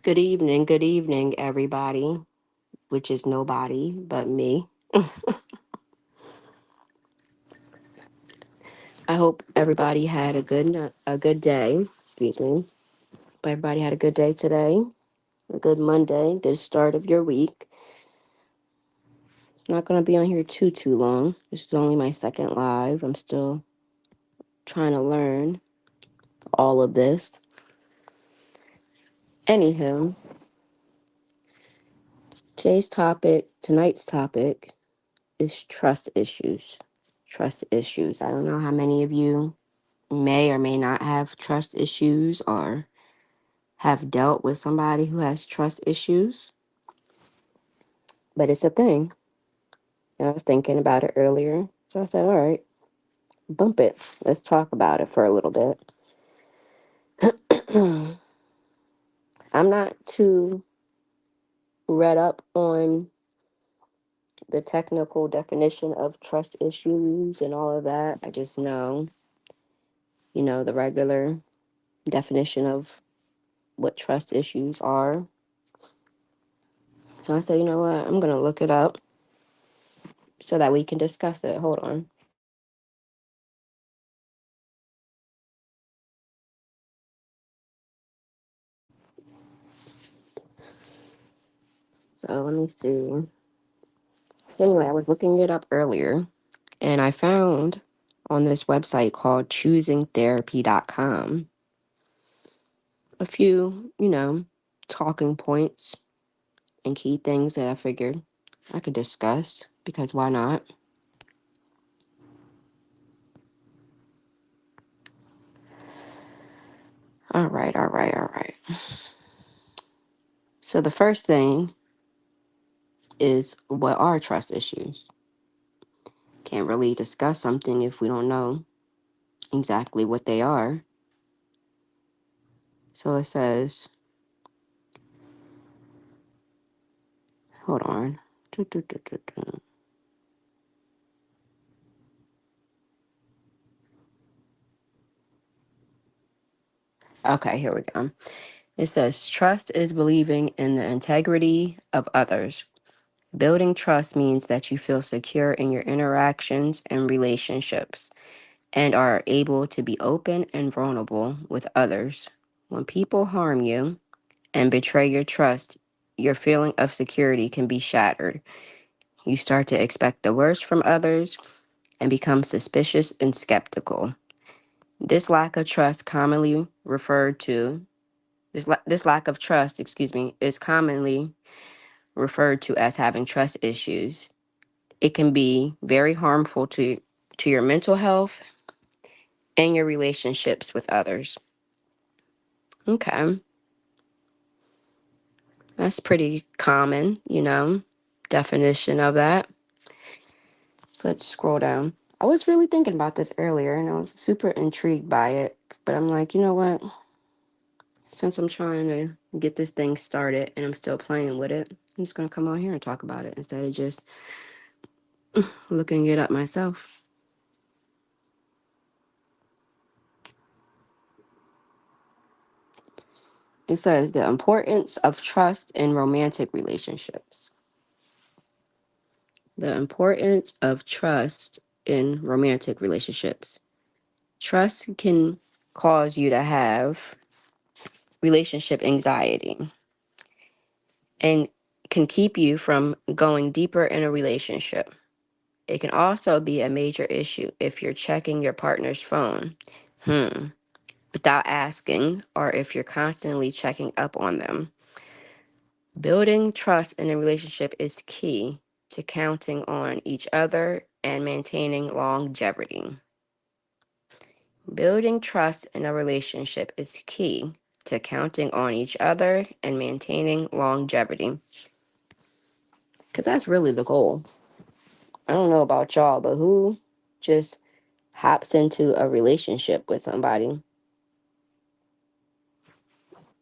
Good evening, everybody, which is nobody but me. I hope everybody had a good day. Excuse me. Hope everybody had a good day today. A good Monday, good start of your week. Not gonna be on here too long. This is only my second live. I'm still trying to learn all of this. Anywho, tonight's topic is trust issues. Trust issues. I don't know how many of you may or may not have trust issues or have dealt with somebody who has trust issues, but it's a thing. And I was thinking about it earlier. So I said, all right, bump it. Let's talk about it for a little bit. I'm not too read up on the technical definition of trust issues and all of that. I just know, the regular definition of what trust issues are. So I said, you know what? I'm going to look it up so that we can discuss it. Hold on. So let me see. Anyway, I was looking it up earlier and I found on this website called choosingtherapy.com a few, talking points and key things that I figured I could discuss because why not? All right. So the first thing is, what are trust issues? Can't really discuss something if we don't know exactly what they are. So it says, hold on. Okay, here we go. It says, trust is believing in the integrity of others. Building trust means that you feel secure in your interactions and relationships and are able to be open and vulnerable with others. When people harm you and betray your trust, your feeling of security can be shattered. You start to expect the worst from others and become suspicious and skeptical. This lack of trust commonly referred to this lack of trust, is commonly referred to as having trust issues. It can be very harmful to your mental health and your relationships with others. Okay, that's pretty common, definition of that. So let's scroll down. I was really thinking about this earlier and I was super intrigued by it, but I'm like, you know what? Since I'm trying to get this thing started and I'm still playing with it, I'm just going to come on here and talk about it instead of just looking it up myself. It says the importance of trust in romantic relationships. The importance of trust in romantic relationships. Trust can cause you to have relationship anxiety and can keep you from going deeper in a relationship. It can also be a major issue if you're checking your partner's phone without asking or if you're constantly checking up on them. Building trust in a relationship is key to counting on each other and maintaining longevity. Building trust in a relationship is key to counting on each other and maintaining longevity. Because that's really the goal. I don't know about y'all, but who just hops into a relationship with somebody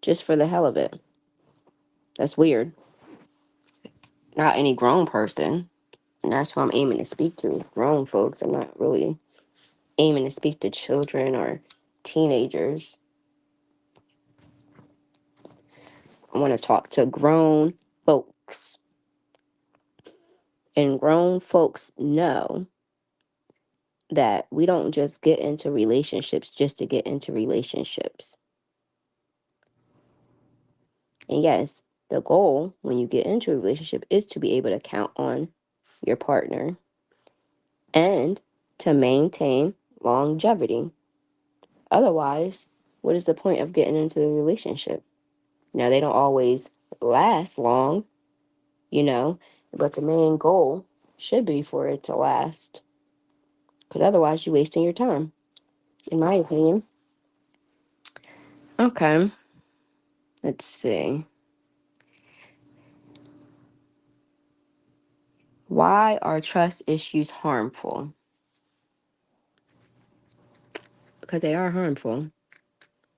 just for the hell of it? That's weird. Not any grown person. And that's who I'm aiming to speak to. Grown folks. I'm not really aiming to speak to children or teenagers. I want to talk to grown folks. And grown folks know that we don't just get into relationships just to get into relationships. And yes, the goal when you get into a relationship is to be able to count on your partner and to maintain longevity. Otherwise, what is the point of getting into a relationship? Now, they don't always last long, you know, but the main goal should be for it to last because otherwise, you're wasting your time, in my opinion. Okay, let's see. Why are trust issues harmful? Because they are harmful,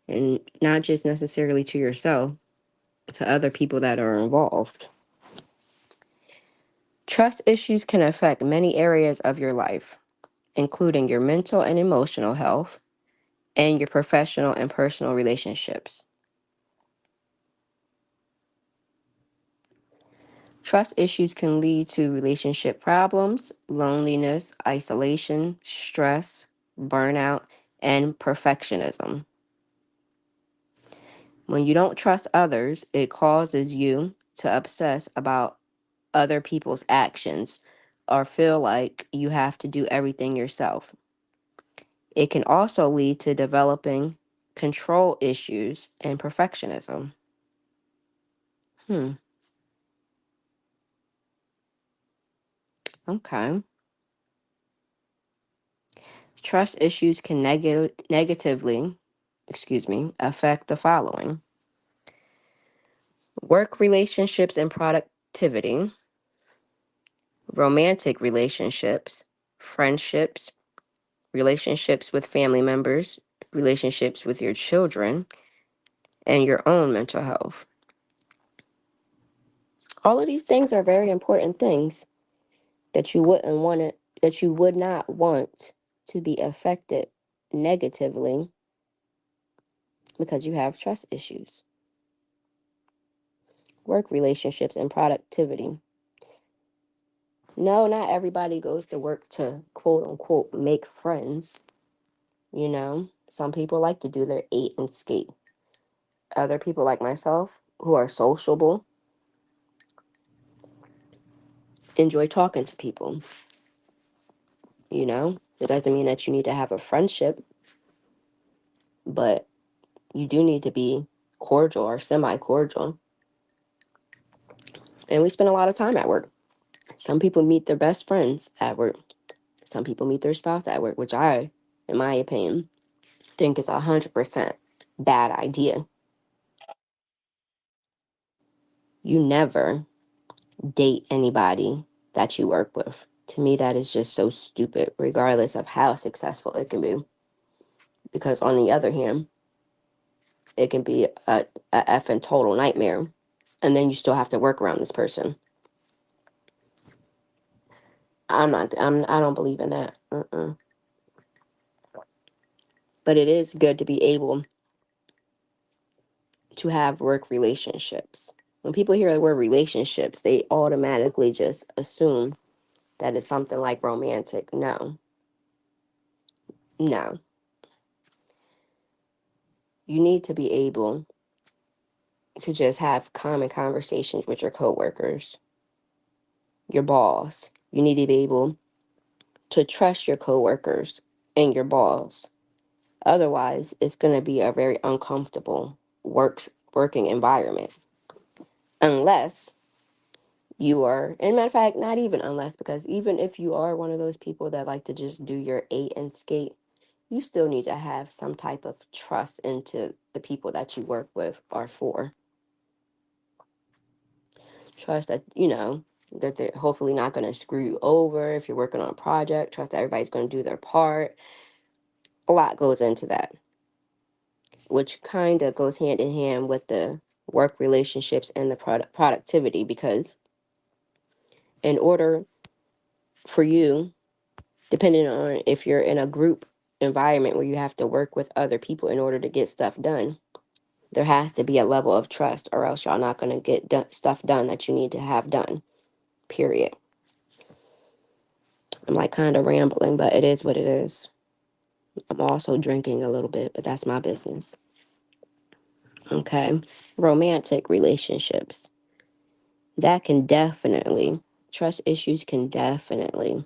and not just necessarily to yourself, but to other people that are involved. Trust issues can affect many areas of your life, including your mental and emotional health and your professional and personal relationships. Trust issues can lead to relationship problems, loneliness, isolation, stress, burnout, and perfectionism. When you don't trust others, it causes you to obsess about other people's actions or feel like you have to do everything yourself. It can also lead to developing control issues and perfectionism. Hmm, okay. Trust issues can negatively, affect the following: work relationships and productivity, romantic relationships, friendships, relationships with family members, relationships with your children, and your own mental health. All of these things are very important things that you wouldn't want to, that you would not want to be affected negatively because you have trust issues. Work relationships and productivity. No, not everybody goes to work to quote unquote make friends. You know, some people like to do their eat and skate. Other people, like myself, who are sociable, enjoy talking to people. You know, it doesn't mean that you need to have a friendship, but you do need to be cordial or semi cordial. And we spend a lot of time at work. Some people meet their best friends at work. Some people meet their spouse at work, which I, in my opinion, think is 100% bad idea. You never date anybody that you work with. To me, that is just so stupid, regardless of how successful it can be. Because on the other hand, it can be a effing total nightmare. And then you still have to work around this person. I don't believe in that. But it is good to be able to have work relationships. When people hear the word relationships, they automatically just assume that it's something like romantic. No, no. You need to be able to just have common conversations with your coworkers, your boss. You need to be able to trust your coworkers and your boss. Otherwise, it's going to be a very uncomfortable working environment. Unless you are, and matter of fact, not even unless, because even if you are one of those people that like to just do your eight and skate, you still need to have some type of trust into the people that you work with or for. Trust that, that they're hopefully not going to screw you over if you're working on a project. Trust that everybody's going to do their part. A lot goes into that, which kind of goes hand in hand with the work relationships and the productivity, because in order for you, depending on if you're in a group environment where you have to work with other people in order to get stuff done, There has to be a level of trust, or else y'all not going to get stuff done that you need to have done, period. I'm like kind of rambling, but it is what it is. I'm also drinking a little bit, but that's my business. Okay. Romantic relationships. That can definitely, trust issues can definitely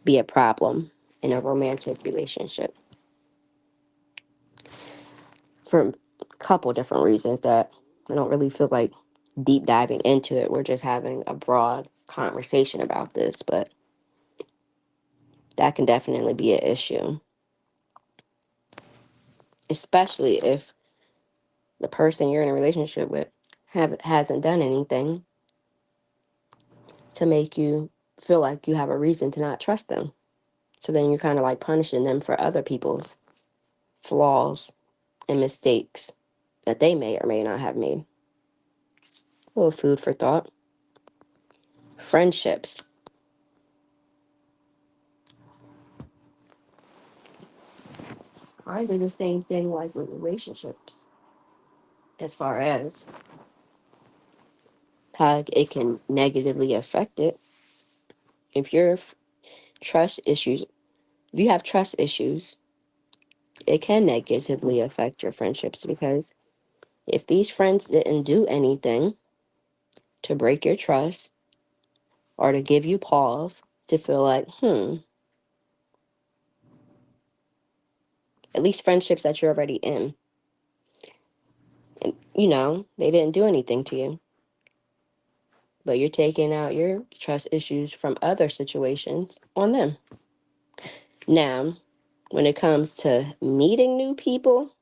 be a problem in a romantic relationship for a couple different reasons that I don't really feel like deep diving into it. We're just having a broad conversation about this, but that can definitely be an issue, especially if the person you're in a relationship with hasn't done anything to make you feel like you have a reason to not trust them. So then you're kind of like punishing them for other people's flaws and mistakes that they may or may not have made. A little food for thought. Friendships. I do the same thing like with relationships, as far as how it can negatively affect it. If your trust issues, if you have trust issues, it can negatively affect your friendships because if these friends didn't do anything to break your trust or to give you pause to feel like, at least friendships that you're already in, and they didn't do anything to you, but you're taking out your trust issues from other situations on them. Now, when it comes to meeting new people,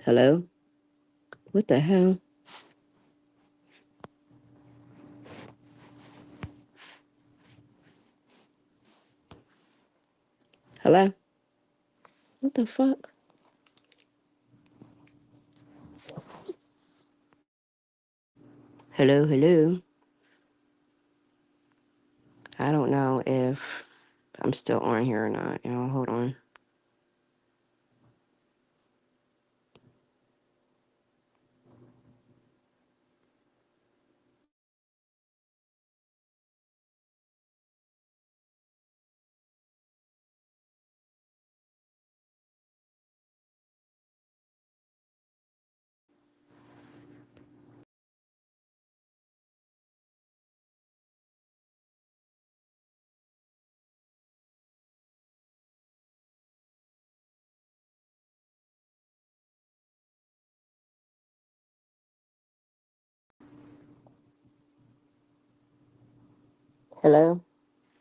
hello? What the hell? Hello? What the fuck? Hello, hello? I don't know if I'm still on here or not. Hold on. Hello?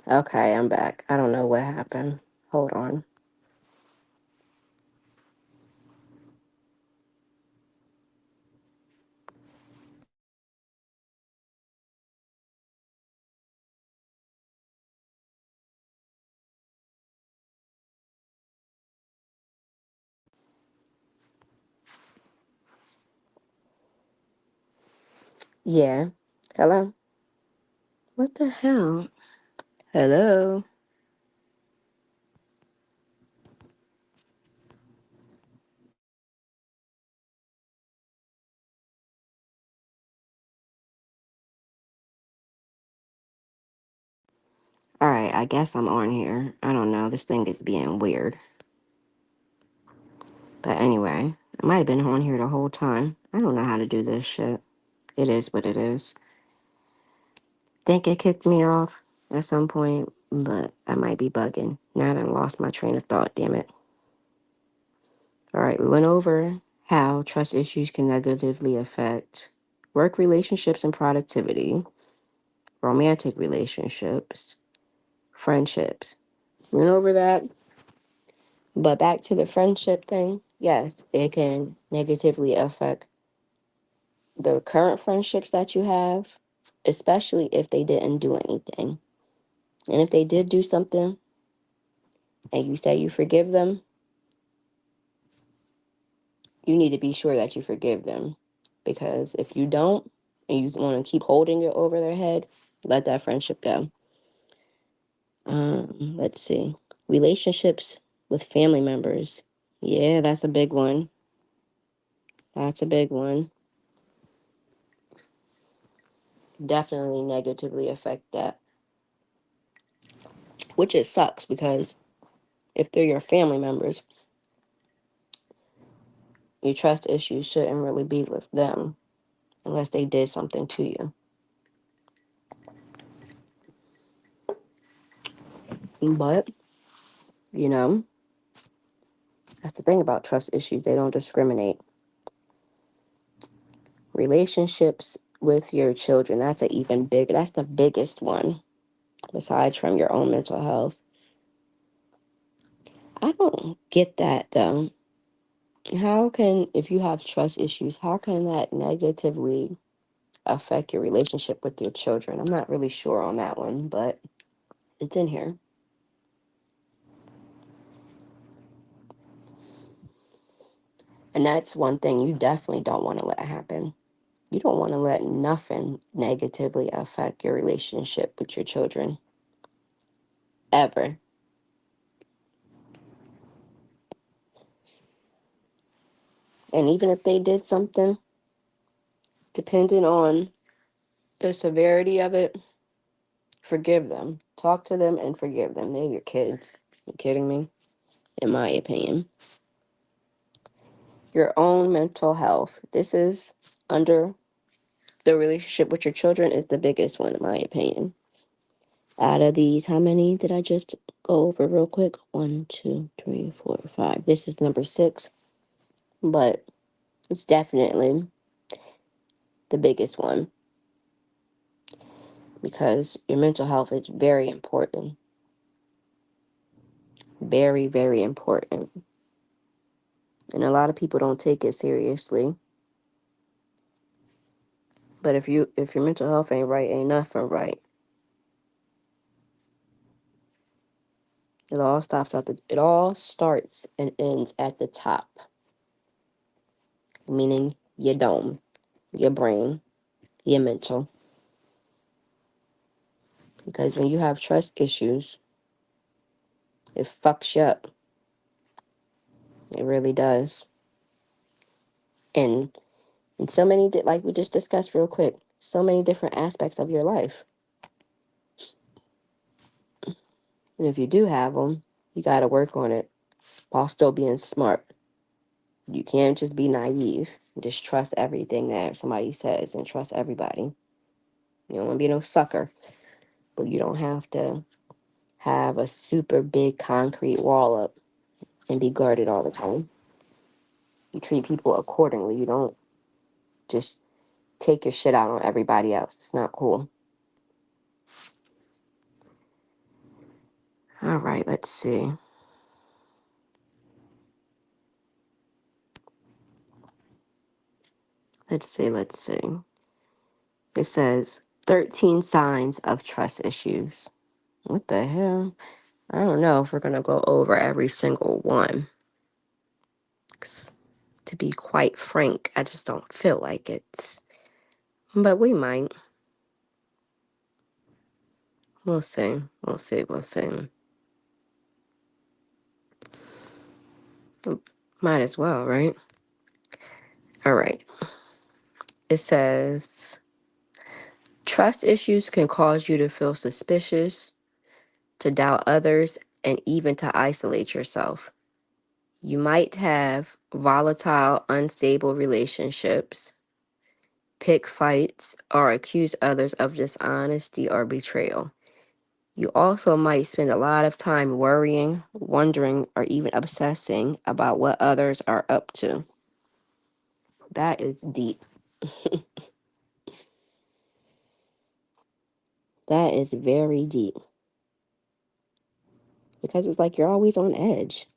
Okay, I'm back. I don't know what happened. Hold on. Yeah. Hello? What the hell? Hello? All right, I guess I'm on here. I don't know. This thing is being weird. But anyway, I might have been on here the whole time. I don't know how to do this shit. It is what it is. Think it kicked me off at some point, but I might be bugging. Now I done lost my train of thought, damn it. All right, we went over how trust issues can negatively affect work relationships and productivity. romantic relationships, friendships. We went over that. But back to the friendship thing, yes, it can negatively affect the current friendships that you have, especially if they didn't do anything. And if they did do something and you say you forgive them, you need to be sure that you forgive them. Because if you don't and you want to keep holding it over their head, let that friendship go. Let's see. Relationships with family members. Yeah, that's a big one. That's a big one. Definitely negatively affect that. Which it sucks because if they're your family members, your trust issues shouldn't really be with them unless they did something to you. But, you know, that's the thing about trust issues. They don't discriminate. Relationships with your children, that's the biggest one, besides from your own mental health. I don't get that though. How can, if you have trust issues, how can that negatively affect your relationship with your children? I'm not really sure on that one, but it's in here. And that's one thing you definitely don't want to let happen. You don't want to let nothing negatively affect your relationship with your children, ever. And even if they did something, depending on the severity of it, forgive them. Talk to them and forgive them. They're your kids. You kidding me? In my opinion. Your own mental health. This is under the relationship with your children is the biggest one, in my opinion. Out of these, how many did I just go over real quick? 1, 2, 3, 4, 5. This is number 6, but it's definitely the biggest one because your mental health is very important. Very, very important. And a lot of people don't take it seriously. But if your mental health ain't right, ain't nothing right. It all starts and ends at the top, meaning your dome, your brain, your mental. Because when you have trust issues, it fucks you up. It really does. And in so many, like we just discussed real quick, so many different aspects of your life. And if you do have them, you got to work on it while still being smart. You can't just be naive and just trust everything that somebody says and trust everybody. You don't want to be no sucker, but you don't have to have a super big concrete wall up and be guarded all the time. You treat people accordingly. You don't just take your shit out on everybody else. It's not cool. All right, let's see. Let's see. It says 13 signs of trust issues. What the hell? I don't know if we're going to go over every single one. 'Cause to be quite frank, I just don't feel like it. But we might. We'll see. We'll see. We'll see. Might as well, right? All right. It says trust issues can cause you to feel suspicious, to doubt others, and even to isolate yourself. You might have volatile, unstable relationships, pick fights, or accuse others of dishonesty or betrayal. You also might spend a lot of time worrying, wondering, or even obsessing about what others are up to. That is deep. That is very deep because it's like you're always on edge.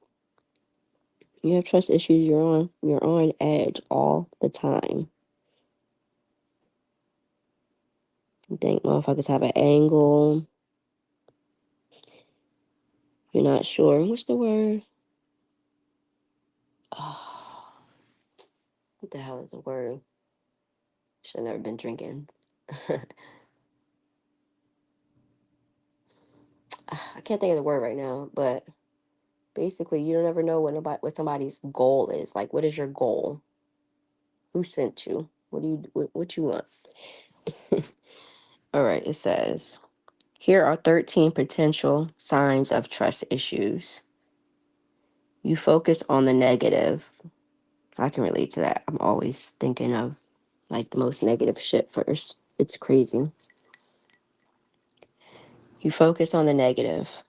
You have trust issues, you're on edge all the time. You think motherfuckers have an angle. You're not sure. What's the word? Oh, what the hell is the word? Should have never been drinking. I can't think of the word right now, but basically, you don't ever know what somebody's goal is. Like, what is your goal? Who sent you? What you want? All right, it says here are 13 potential signs of trust issues. You focus on the negative. I can relate to that. I'm always thinking of like the most negative shit first. It's crazy. You focus on the negative.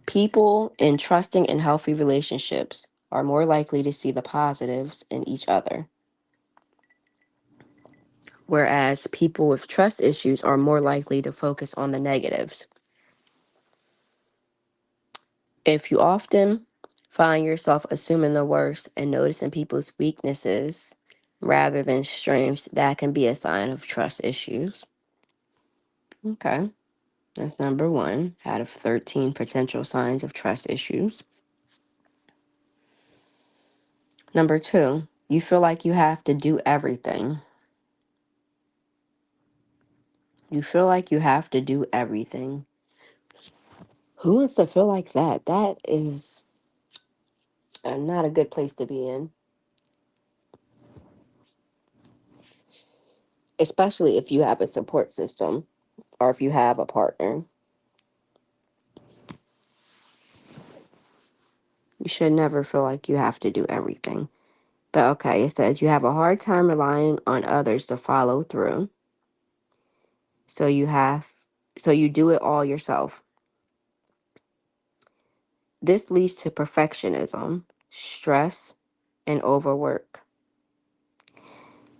People in trusting and healthy relationships are more likely to see the positives in each other, whereas people with trust issues are more likely to focus on the negatives. If you often find yourself assuming the worst and noticing people's weaknesses rather than strengths, that can be a sign of trust issues. Okay, that's number one out of 13 potential signs of trust issues. Number two, you feel like you have to do everything. You feel like you have to do everything. Who wants to feel like that? That is not a good place to be in, especially if you have a support system or if you have a partner. You should never feel like you have to do everything. But okay, it says you have a hard time relying on others to follow through. So you do it all yourself. This leads to perfectionism, stress, and overwork.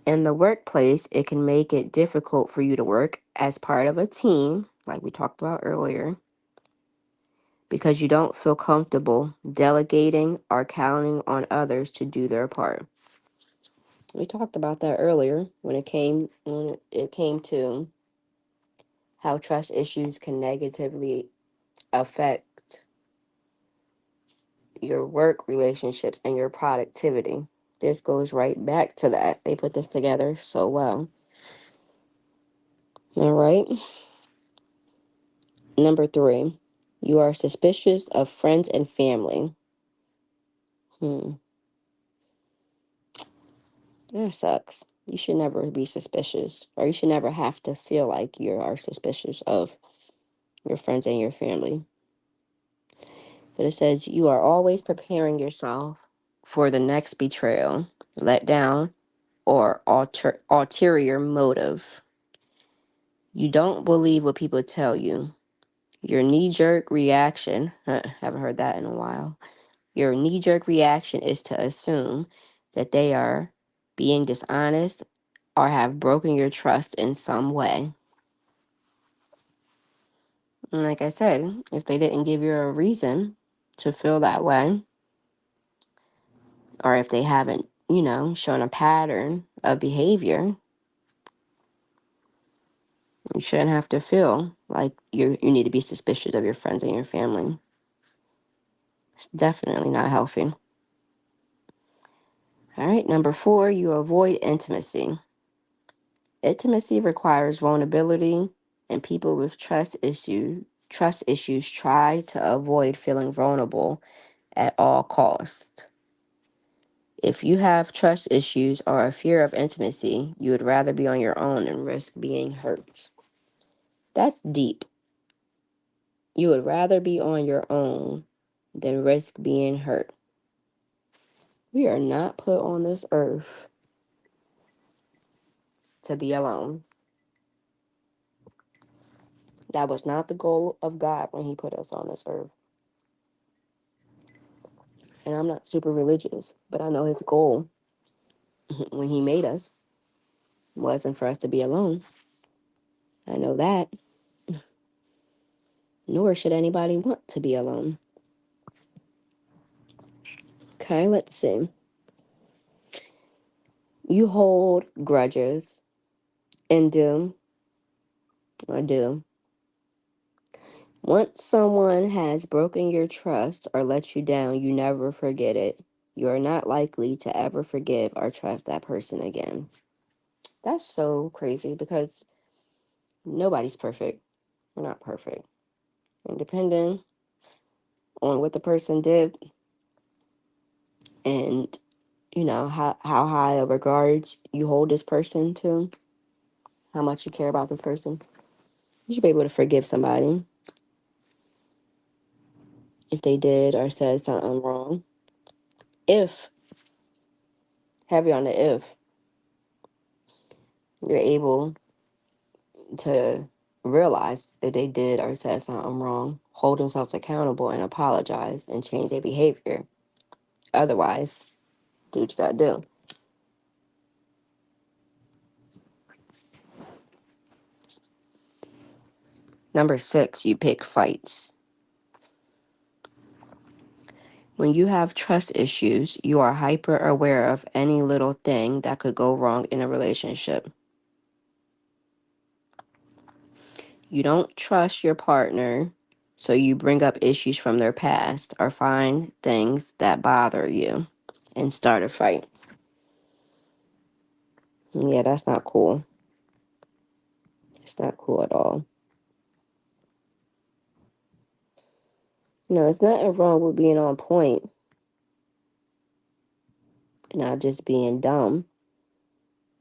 In the workplace, it can make it difficult for you to work as part of a team, like we talked about earlier, because you don't feel comfortable delegating or counting on others to do their part. We talked about that earlier when it came to how trust issues can negatively affect your work relationships and your productivity. This goes right back to that. They put this together so well. All right. Number three, you are suspicious of friends and family. Hmm, that sucks. You should never be suspicious, or you should never have to feel like you are suspicious of your friends and your family. But it says you are always preparing yourself for the next betrayal, letdown, or ulterior motive. You don't believe what people tell you. Your knee jerk reaction, haven't heard that in a while. Your knee jerk reaction is to assume that they are being dishonest or have broken your trust in some way. And like I said, if they didn't give you a reason to feel that way, or if they haven't, shown a pattern of behavior, you shouldn't have to feel like you need to be suspicious of your friends and your family. It's definitely not healthy. All right, number four, you avoid intimacy. Intimacy requires vulnerability, and people with trust issues try to avoid feeling vulnerable at all costs. If you have trust issues or a fear of intimacy, you would rather be on your own and risk being hurt. That's deep. You would rather be on your own than risk being hurt. We are not put on this earth to be alone. That was not the goal of God when He put us on this earth. And I'm not super religious, but I know His goal when He made us wasn't for us to be alone. I know that. Nor should anybody want to be alone. Okay, let's see. You hold grudges and do. Once someone has broken your trust or let you down, you never forget it. You are not likely to ever forgive or trust that person again. That's so crazy because nobody's perfect. We're not perfect. And depending on what the person did and how high of regards you hold this person to, how much you care about this person, you should be able to forgive somebody if they did or said something wrong. If, heavy on the if, you're able to realize that they did or said something wrong, hold themselves accountable and apologize and change their behavior. Otherwise, do what you gotta do. Number 6, you pick fights. When you have trust issues, you are hyper aware of any little thing that could go wrong in a relationship. You don't trust your partner, so you bring up issues from their past or find things that bother you and start a fight. Yeah, that's not cool. It's not cool at all. It's nothing wrong with being on point, not just being dumb,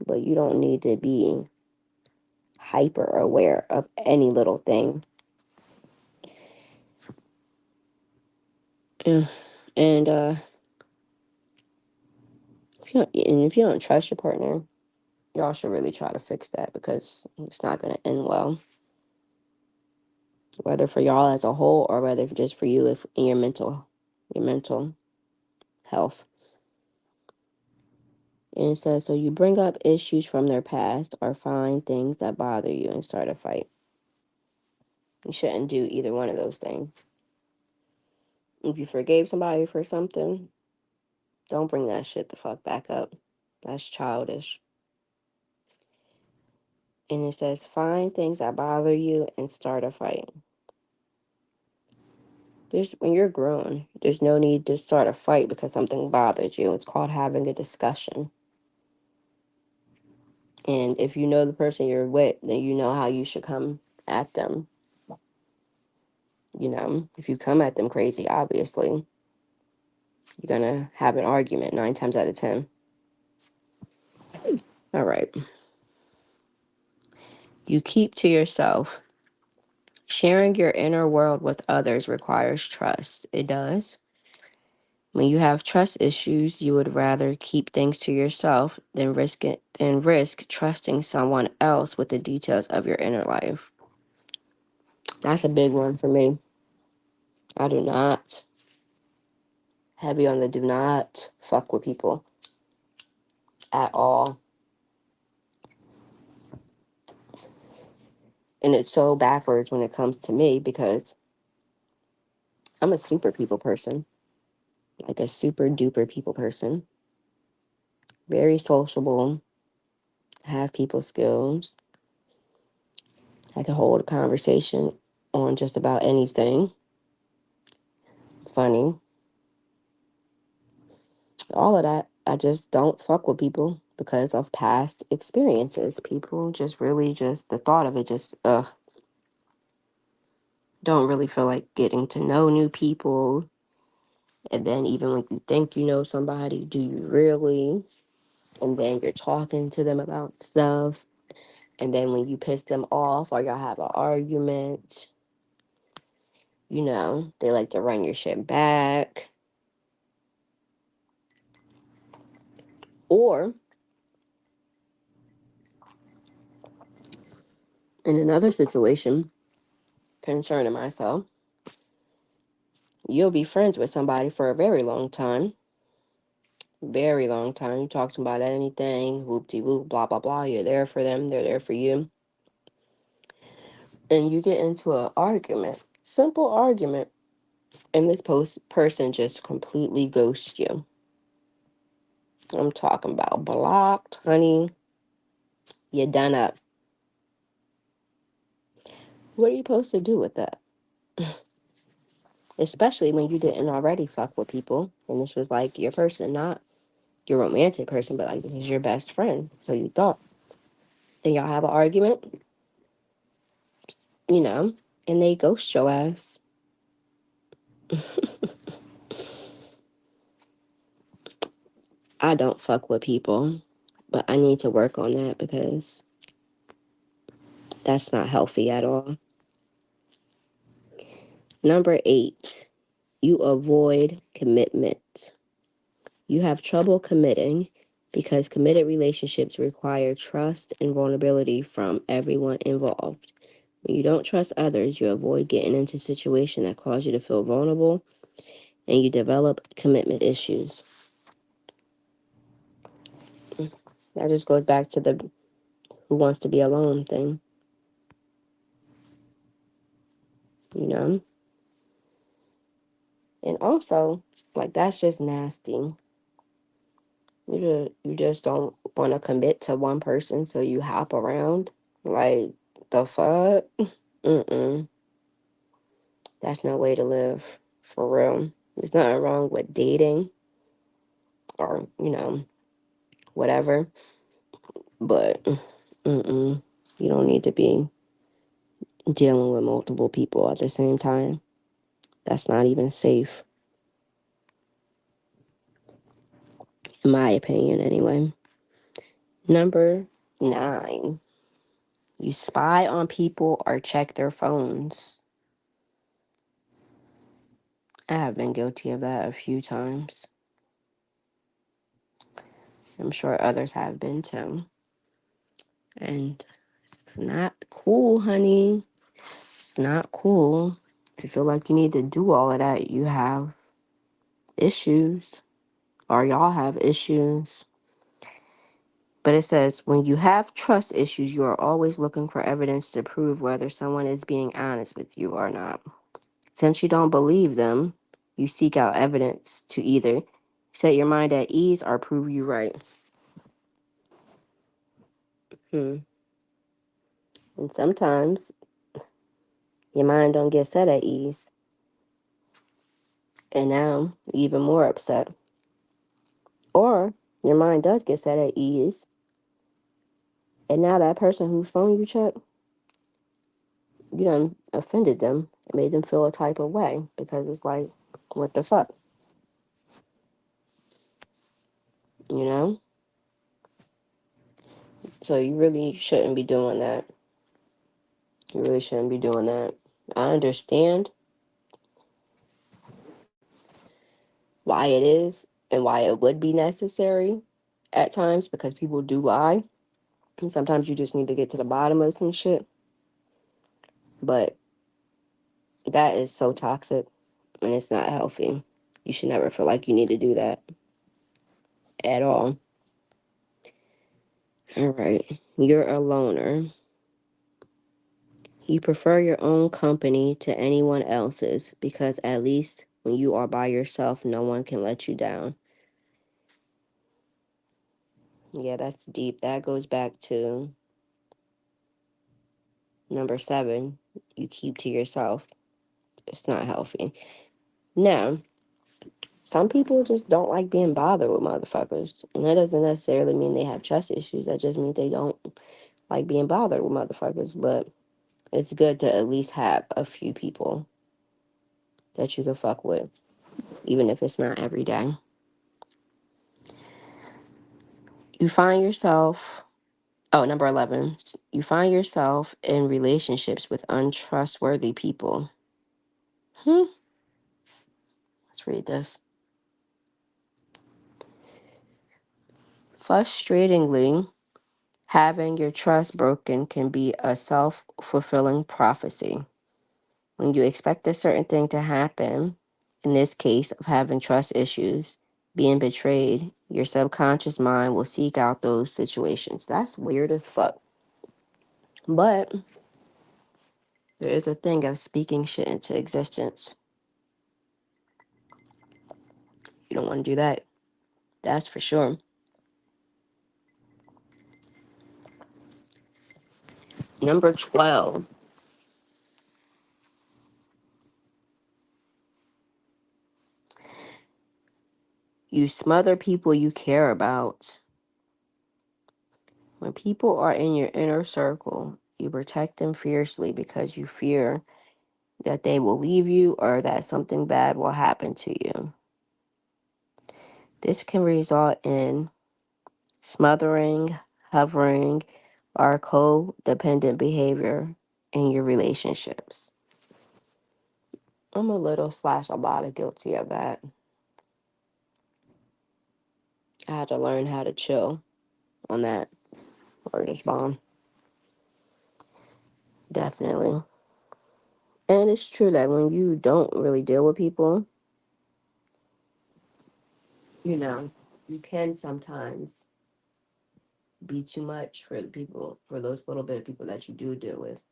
but you don't need to be hyper aware of any little thing. Yeah. And if you don't trust your partner, y'all should really try to fix that because it's not going to end well. Whether for y'all as a whole or whether just for you if in your mental health. And it says, so you bring up issues from their past or find things that bother you and start a fight. You shouldn't do either one of those things. If you forgave somebody for something, don't bring that shit the fuck back up. That's childish. And it says, find things that bother you and start a fight. When you're grown, there's no need to start a fight because something bothers you. It's called having a discussion. And if you know the person you're with, then you know how you should come at them. If you come at them crazy, obviously, you're going to have an argument 9 times out of 10. All right. You keep to yourself. Sharing your inner world with others requires trust. It does. When you have trust issues, you would rather keep things to yourself than risk trusting someone else with the details of your inner life. That's a big one for me. I do not. Heavy on the do not fuck with people at all. And it's so backwards when it comes to me because I'm a super people person, like a super duper people person. Very sociable, have people skills. I can hold a conversation on just about anything. Funny. All of that. I just don't fuck with people because of past experiences. People just really just, the thought of it just, don't really feel like getting to know new people. And then even when you think you know somebody, do you really? And then you're talking to them about stuff. And then when you piss them off or y'all have an argument, they like to run your shit back. Or in another situation concerning myself, you'll be friends with somebody for a very long time. Very long time. You talk to them about anything, whoop de whoop, blah, blah, blah. You're there for them, they're there for you. and you get into an argument, simple argument, and this person just completely ghosts you. I'm talking about blocked, honey. You're done up. What are you supposed to do with that? Especially when you didn't already fuck with people, and this was like your person, not your romantic person, but like this is your best friend. So you thought. Then y'all have an argument, you know, and they ghost your ass. I don't fuck with people, but I need to work on that because that's not healthy at all. Number 8, you avoid commitment. You have trouble committing because committed relationships require trust and vulnerability from everyone involved. When you don't trust others, you avoid getting into situations that cause you to feel vulnerable and you develop commitment issues. That just goes back to the who wants to be alone thing, you know? And also, like, that's just nasty. You just don't want to commit to one person, so you hop around. Like, the fuck? Mm-mm. That's no way to live, for real. There's nothing wrong with dating or, whatever. But, you don't need to be dealing with multiple people at the same time. That's not even safe, in my opinion, anyway. Number 9, you spy on people or check their phones. I have been guilty of that a few times. I'm sure others have been too. And it's not cool, honey. It's not cool. If you feel like you need to do all of that, you have issues, or y'all have issues. But it says, when you have trust issues, you are always looking for evidence to prove whether someone is being honest with you or not. Since you don't believe them, you seek out evidence to either set your mind at ease or prove you right. Hmm. And sometimes your mind don't get set at ease, and now you're even more upset. Or your mind does get set at ease, and now that person whose phone you check, you done offended them and made them feel a type of way because it's like, what the fuck, you know? So you really shouldn't be doing that. You really shouldn't be doing that. I understand why it is and why it would be necessary at times because people do lie. And sometimes you just need to get to the bottom of some shit. But that is so toxic and it's not healthy. You should never feel like you need to do that at all. All right. You're a loner. You prefer your own company to anyone else's because at least when you are by yourself, no one can let you down. Yeah, that's deep. That goes back to number 7. You keep to yourself. It's not healthy. Now, some people just don't like being bothered with motherfuckers. And that doesn't necessarily mean they have trust issues. That just means they don't like being bothered with motherfuckers. But it's good to at least have a few people that you can fuck with, even if it's not every day. You find yourself, number 11, you find yourself in relationships with untrustworthy people. Let's read this. Frustratingly, having your trust broken can be a self-fulfilling prophecy. When you expect a certain thing to happen, in this case of having trust issues, being betrayed, your subconscious mind will seek out those situations. That's weird as fuck. But There is a thing of speaking shit into existence. You don't want to do that. That's for sure. Number 12. You smother people you care about. When people are in your inner circle, you protect them fiercely because you fear that they will leave you or that something bad will happen to you. This can result in smothering, hovering, or codependent behavior in your relationships. I'm a little slash a lot of guilty of that. I had to learn how to chill on that or just bomb. Definitely. And it's true that when you don't really deal with people, you know, you can sometimes be too much for the people, for those little bit of people that you do deal with,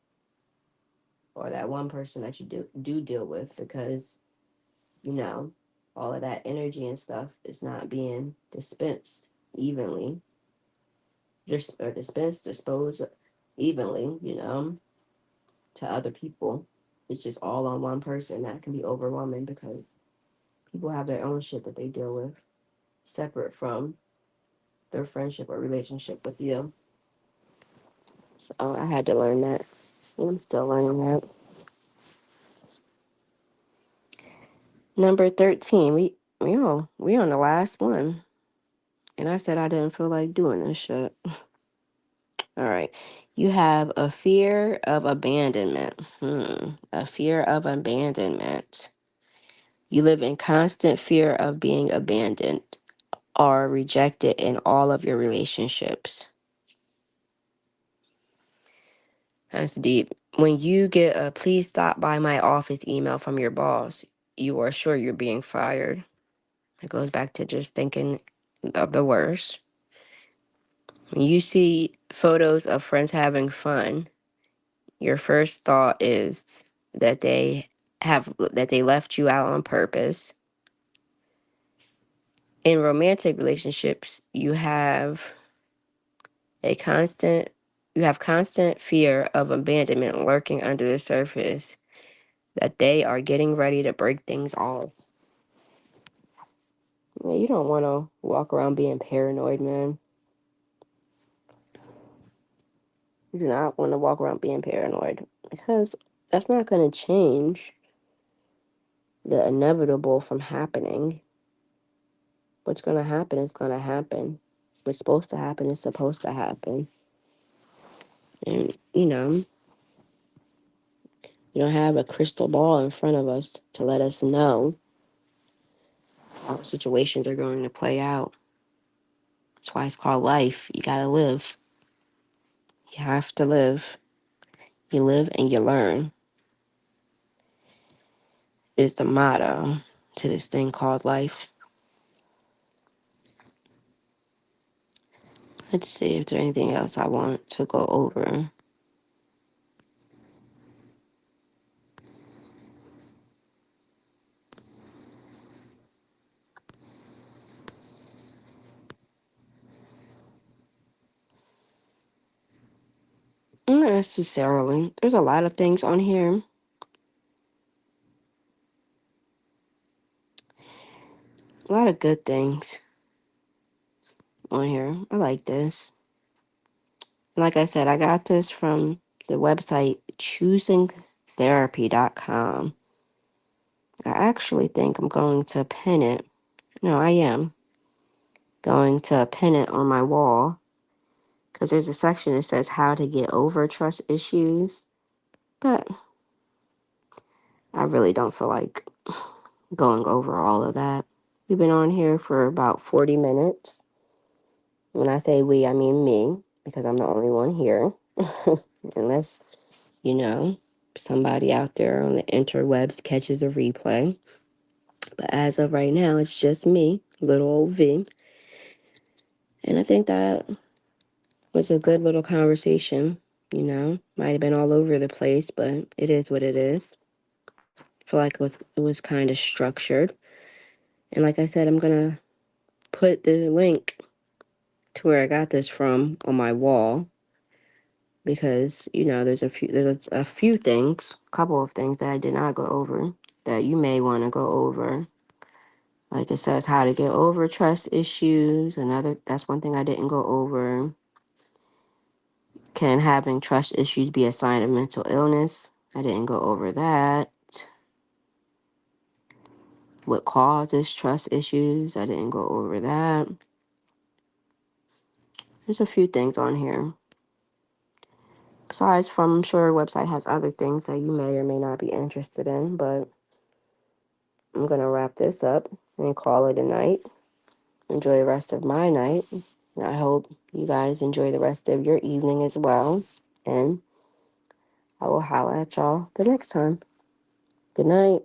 or that one person that you do deal with, because you know all of that energy and stuff is not being dispensed evenly, just or disposed evenly, to other people. It's just all on one person. That can be overwhelming because people have their own shit that they deal with, separate from their friendship or relationship with you. So I had to learn that. And I'm still learning that. Number 13. We on the last one. And I said I didn't feel like doing this shit. All right. You have a fear of abandonment. A fear of abandonment. You live in constant fear of being abandoned or rejected in all of your relationships. That's deep. When you get a please stop by my office email from your boss, you are sure you're being fired. It goes back to just thinking of the worst. When you see photos of friends having fun, your first thought is that they left you out on purpose. In romantic relationships, a constant you have constant fear of abandonment lurking under the surface, that they are getting ready to break things off. Man, you don't want to walk around being paranoid, man. You do not want to walk around being paranoid because that's not going to change the inevitable from happening. What's going to happen is going to happen. What's supposed to happen is supposed to happen. And, we don't have a crystal ball in front of us to let us know how situations are going to play out. That's why it's called life. You got to live. You have to live. You live and you learn is the motto to this thing called life. Let's see if there's anything else I want to go over. Not necessarily. There's a lot of things on here. A lot of good things on here. I like this. Like I said, I got this from the website choosingtherapy.com. I actually think I'm going to pin it. No, I am going to pin it on my wall because there's a section that says how to get over trust issues. But I really don't feel like going over all of that. We've been on here for about 40 minutes. When I say we, I mean me, because I'm the only one here. Unless, you know, somebody out there on the interwebs catches a replay. But as of right now, it's just me, little old V. And I think that was a good little conversation. Might have been all over the place, but it is what it is. I feel like it was kind of structured. And like I said, I'm gonna put the link to where I got this from on my wall because there's a few things, a couple of things that I did not go over that you may want to go over. Like it says how to get over trust issues. That's one thing I didn't go over. Can having trust issues be a sign of mental illness? I didn't go over that. What causes trust issues? I didn't go over that. There's a few things on here. Besides from, I'm sure our website has other things that you may or may not be interested in, but I'm going to wrap this up and call it a night. Enjoy the rest of my night. And I hope you guys enjoy the rest of your evening as well. And I will holla at y'all the next time. Good night.